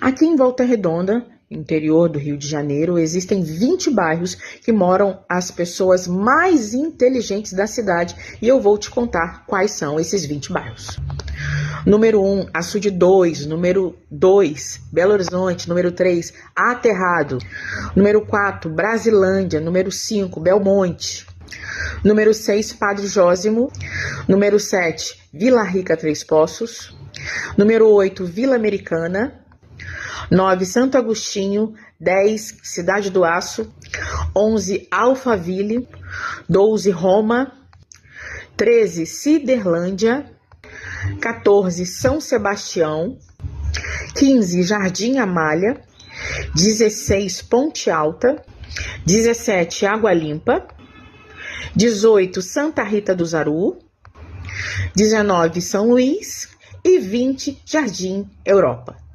Aqui em Volta Redonda, interior do Rio de Janeiro, existem 20 bairros que moram as pessoas mais inteligentes da cidade e eu vou te contar quais são esses 20 bairros. Número 1, Açude 2. Número 2, Belo Horizonte. Número 3, Aterrado. Número 4, Brasilândia. Número 5, Belmonte. Número 6, Padre Jósimo. Número 7, Vila Rica, Três Poços. Número 8, Vila Americana. 9, Santo Agostinho. 10, Cidade do Aço. 11, Alphaville. 12, Roma. 13, Ciderlândia. 14, São Sebastião. 15, Jardim Amália. 16, Ponte Alta. 17, Água Limpa. 18, Santa Rita do Zaru. 19, São Luís. E 20, Jardim Europa.